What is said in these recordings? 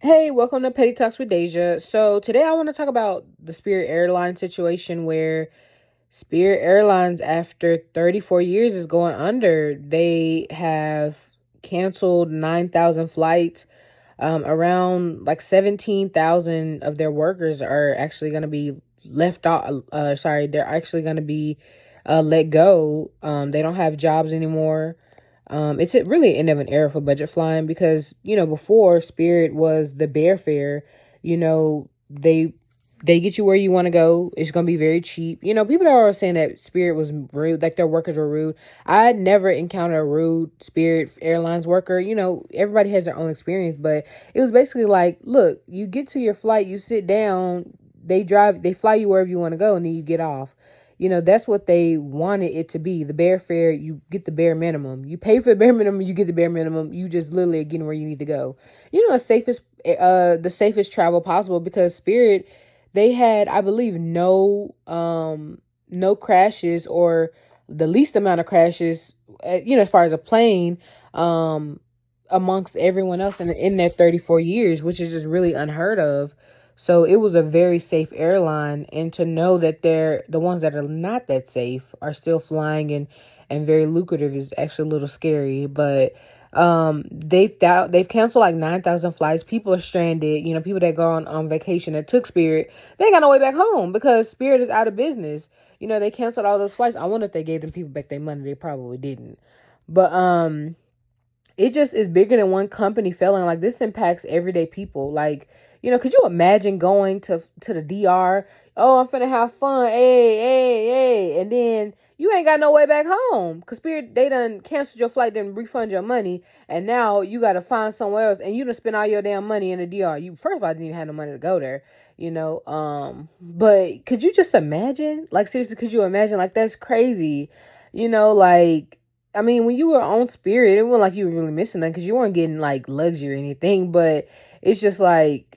Hey, welcome to Petty Talks with Deja. So today I want to talk about the Spirit Airlines situation where Spirit Airlines, after 34 years, is going under. They have canceled 9,000 flights. Around like 17,000 of their workers are actually going to be left off. They're actually going to be let go. They don't have jobs anymore. It's really the end of an era for budget flying because, before Spirit was the bear fare, you know, they get you where you want to go. It's going to be very cheap. People are always saying that Spirit was rude, like their workers were rude. I never encountered a rude Spirit Airlines worker. Everybody has their own experience, but it was basically like, look, you get to your flight, you sit down, they fly you wherever you want to go, and then you get off. That's what they wanted it to be. The bare fare, you get the bare minimum. You pay for the bare minimum, you get the bare minimum. You just literally are getting where you need to go. The safest travel possible because Spirit, they had, I believe, no crashes or the least amount of crashes, as far as a plane, amongst everyone else in their 34 years, which is just really unheard of. So it was a very safe airline, and to know that the ones that are not that safe are still flying and very lucrative is actually a little scary. But they've canceled like 9,000 flights. People are stranded. People that go on vacation that took Spirit, they ain't got no way back home because Spirit is out of business. They canceled all those flights. I wonder if they gave them people back their money. They probably didn't. But it just is bigger than one company failing. Like, this impacts everyday people. Like, could you imagine going to the DR? Oh, I'm finna have fun. Hey, hey, hey. And then you ain't got no way back home. Because Spirit, they done canceled your flight, didn't refund your money. And now you got to find somewhere else. And you done spend all your damn money in the DR. You, first of all, didn't even have no money to go there. But could you just imagine? Like, seriously, could you imagine? Like, that's crazy. Like, I mean, when you were on Spirit, it wasn't like you were really missing nothing because you weren't getting like luxury or anything. But it's just like,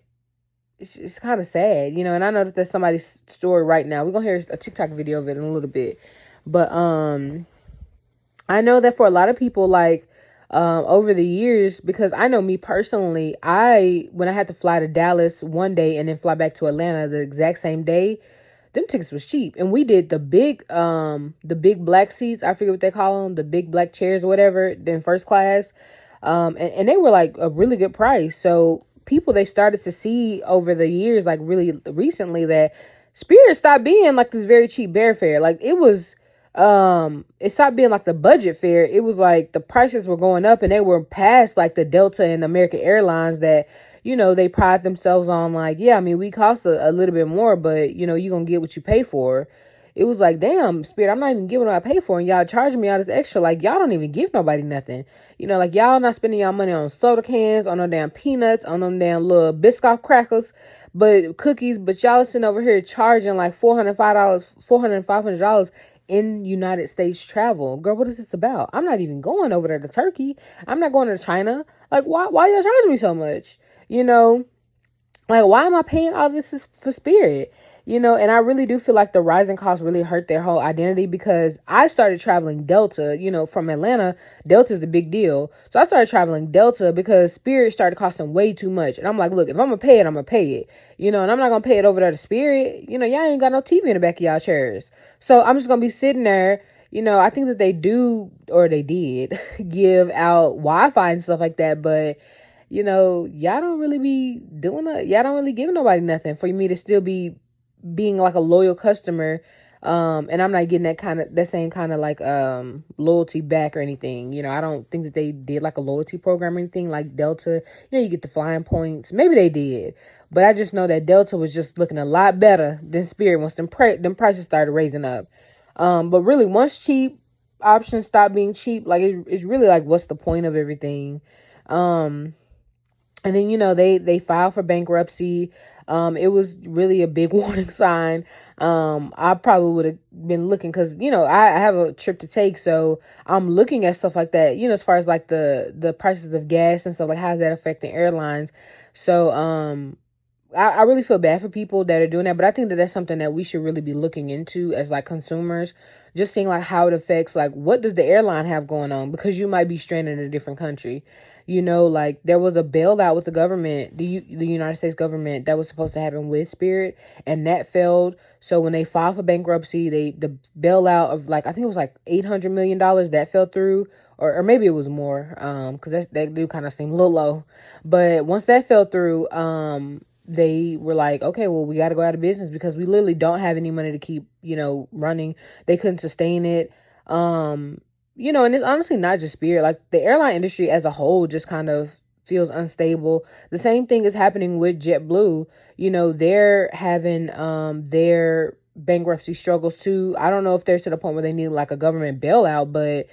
it's kind of sad, and I know that there's somebody's story right now. We're gonna hear a TikTok video of it in a little bit. But I know that for a lot of people, like, over the years, because I know me personally, when I had to fly to Dallas one day and then fly back to Atlanta the exact same day, them tickets was cheap. And we did the big black seats. I forget what they call them, the big black chairs or whatever, then first class. And they were like a really good price. So people, they started to see over the years, like really recently, that Spirit stopped being like this very cheap bear fare. Like, it stopped being like the budget fare. It was like the prices were going up and they were past like the Delta and American Airlines that, they pride themselves on, like, yeah, I mean, we cost a little bit more, but you're going to get what you pay for. It was like, damn, Spirit, I'm not even giving what I pay for, and y'all charging me all this extra. Like, y'all don't even give nobody nothing. Like, y'all not spending y'all money on soda cans, on them damn peanuts, on them damn little Biscoff crackers, but cookies. But y'all sitting over here charging like $500 in United States travel. Girl, what is this about? I'm not even going over there to Turkey. I'm not going to China. Like, why y'all charging me so much? Like, why am I paying all this for Spirit? And I really do feel like the rising costs really hurt their whole identity, because I started traveling Delta, from Atlanta. Delta is a big deal. So I started traveling Delta because Spirit started costing way too much. And I'm like, look, if I'm going to pay it, I'm going to pay it. And I'm not going to pay it over there to Spirit. Y'all ain't got no TV in the back of y'all chairs. So I'm just going to be sitting there. I think that they do, or they did, give out Wi-Fi and stuff like that. But y'all don't really be doing that. Y'all don't really give nobody nothing for me to still be being like a loyal customer. And I'm not getting that same kind of like loyalty back or anything. I don't think that they did like a loyalty program or anything like Delta. You get the flying points. Maybe they did, but I just know that Delta was just looking a lot better than Spirit once them prices started raising up. But really, once cheap options stop being cheap, like it's really like, what's the point of everything? And then, they filed for bankruptcy. It was really a big warning sign. I probably would have been looking, because, I have a trip to take. So I'm looking at stuff like that, as far as like the prices of gas and stuff, like how's that affecting airlines? So, I really feel bad for people that are doing that, but I think that that's something that we should really be looking into as like consumers, just seeing like how it affects, like, what does the airline have going on? Because you might be stranded in a different country. Like there was a bailout with the government, the United States government, that was supposed to happen with Spirit, and that failed. So when they filed for bankruptcy, the bailout of like, I think it was like $800 million that fell through, or maybe it was more, because that do kind of seem a little low. But once that fell through, they were like, okay, well, we got to go out of business because we literally don't have any money to keep, running. They couldn't sustain it. And it's honestly not just Spirit. Like the airline industry as a whole just kind of feels unstable. The same thing is happening with JetBlue. They're having their bankruptcy struggles too. I don't know if they're to the point where they need like a government bailout, but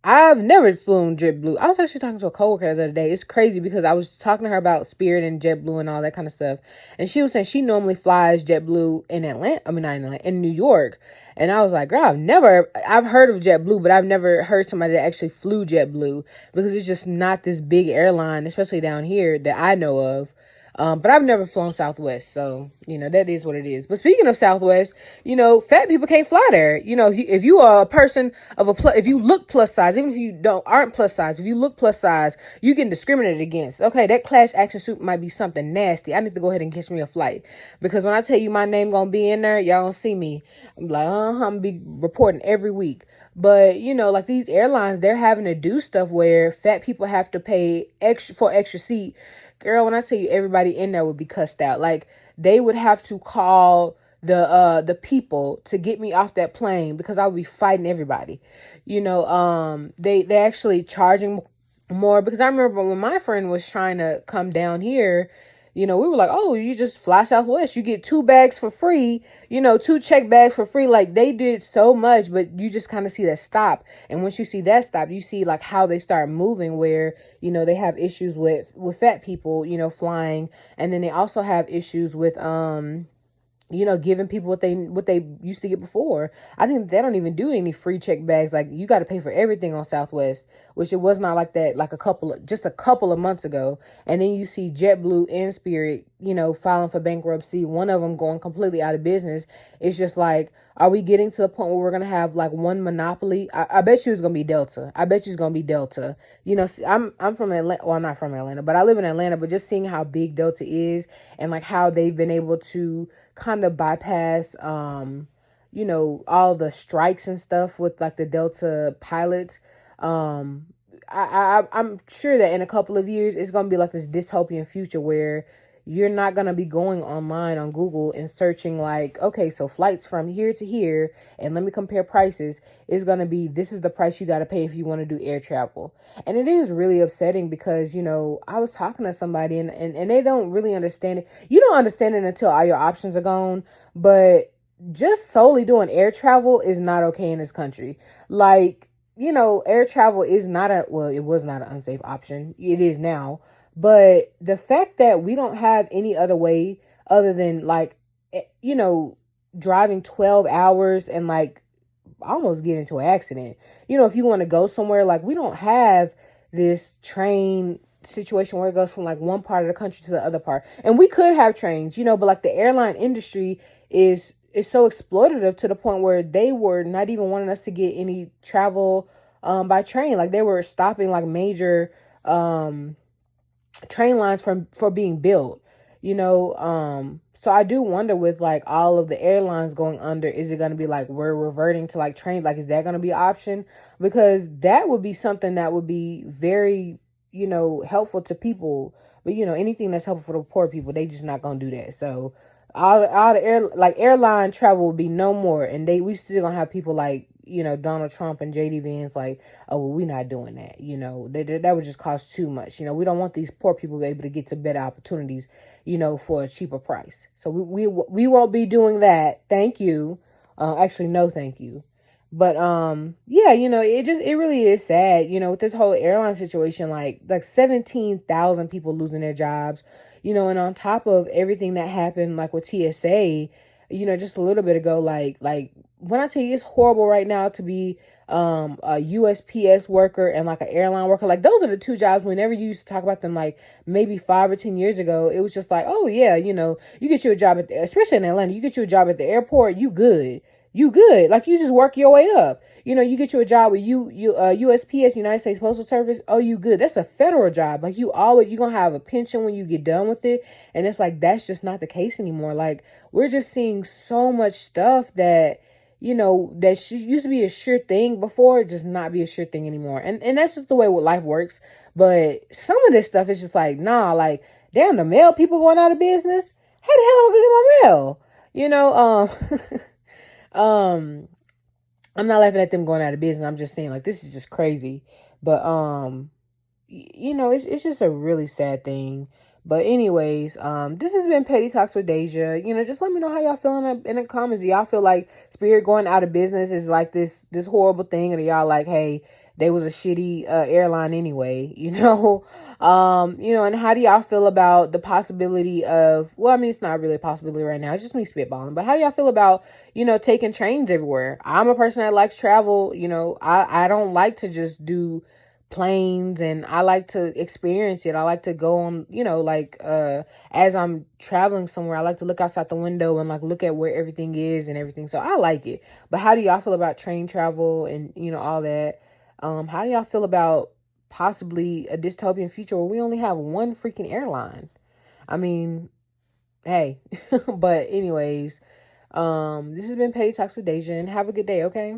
I've never flown JetBlue. I was actually talking to a coworker the other day. It's crazy because I was talking to her about Spirit and JetBlue and all that kind of stuff. And she was saying she normally flies JetBlue in Atlanta. I mean, not in Atlanta, in New York. And I was like, girl, I've heard of JetBlue, but I've never heard somebody that actually flew JetBlue because it's just not this big airline, especially down here, that I know of. But I've never flown Southwest, so, that is what it is. But speaking of Southwest, fat people can't fly there. If you are a person if you look plus size, even if you aren't plus size, if you look plus size, you get discriminated against. Okay, that class action suit might be something nasty. I need to go ahead and catch me a flight. Because when I tell you my name gonna be in there, y'all gonna see me. I'm like, I'm gonna be reporting every week. But, like these airlines, they're having to do stuff where fat people have to pay extra seat. Girl, when I tell you everybody in there would be cussed out. Like they would have to call the people to get me off that plane because I would be fighting everybody. They actually charging more because I remember when my friend was trying to come down here, we were like, oh, you just fly Southwest. You get 2 bags for free, 2 check bags for free. Like they did so much, but you just kind of see that stop. And once you see that stop, you see like how they start moving where, they have issues with fat people, flying. And then they also have issues with, giving people what they used to get before. I think they don't even do any free check bags. Like you got to pay for everything on Southwest, which it was not like that like just a couple of months ago. And then you see JetBlue and Spirit, filing for bankruptcy. One of them going completely out of business. It's just like, are we getting to the point where we're gonna have like one monopoly? I bet you it's gonna be Delta. I bet you it's gonna be Delta. I'm from Atlanta. Well, I'm not from Atlanta, but I live in Atlanta. But just seeing how big Delta is and like how they've been able to kind of bypass all the strikes and stuff with like the Delta pilots. I'm sure that in a couple of years it's gonna be like this dystopian future where you're not going to be going online on Google and searching like, okay, so flights from here to here and let me compare prices. Is going to be, this is the price you got to pay if you want to do air travel. And it is really upsetting because, I was talking to somebody and they don't really understand it. You don't understand it until all your options are gone. But just solely doing air travel is not okay in this country. Like, air travel is not it was not an unsafe option. It is now. But the fact that we don't have any other way other than like, driving 12 hours and like almost get into an accident, if you want to go somewhere, like we don't have this train situation where it goes from like one part of the country to the other part. And we could have trains, but like the airline industry is so exploitative to the point where they were not even wanting us to get any travel by train. Like they were stopping like major train lines for being built, so I do wonder with like all of the airlines going under, is it going to be like we're reverting to like trains? Like, is that going to be an option? Because that would be something that would be very, helpful to people. But, anything that's helpful for the poor people, they just not going to do that. So all the airline travel will be no more. And we still going to have people like, Donald Trump and JD Vance like, oh, well, we're not doing that. That would just cost too much. We don't want these poor people to be able to get to better opportunities, for a cheaper price. So we won't be doing that. Thank you. Actually, no, thank you. But, yeah, it really is sad, with this whole airline situation, like 17,000 people losing their jobs, and on top of everything that happened, like with TSA, just a little bit ago, like when I tell you it's horrible right now to be a USPS worker and like an airline worker, like those are the two jobs. Whenever you used to talk about them, like maybe 5 or 10 years ago, it was just like, oh yeah, you get you a job especially in Atlanta, you get you a job at the airport, you good. you good. Like, you just work your way up. You know, you get you a job with USPS, United States Postal Service. Oh, you good. That's a federal job. Like, you're going to have a pension when you get done with it. And it's like, that's just not the case anymore. Like, we're just seeing so much stuff that, you know, that used to be a sure thing before, just not be a sure thing anymore. And that's just the way what life works. But some of this stuff is just like, nah, like, damn, the mail people going out of business. How the hell am I gonna get my mail? You know, I'm not laughing at them going out of business. I'm just saying, like, this is just crazy. But you know, it's just a really sad thing. But anyways, this has been Petty Talks with Deja. You know, just let me know how y'all feeling in the comments. Do y'all feel like Spirit going out of business is like this horrible thing, or do y'all like, hey, they was a shitty airline anyway, you know? You know, and how do y'all feel about the possibility of, well, I mean, it's not really a possibility right now. It's just me spitballing. But how do y'all feel about, you know, taking trains everywhere? I'm a person that likes travel. You know, I don't like to just do planes, and I like to experience it. I like to go on, you know, like as I'm traveling somewhere, I like to look outside the window and like look at where everything is and everything. So I like it. But how do y'all feel about train travel and, you know, all that? How do y'all feel about possibly a dystopian future where we only have one freaking airline? I mean, hey. But anyways, this has been Petty Talks with Deja, and have a good day, okay?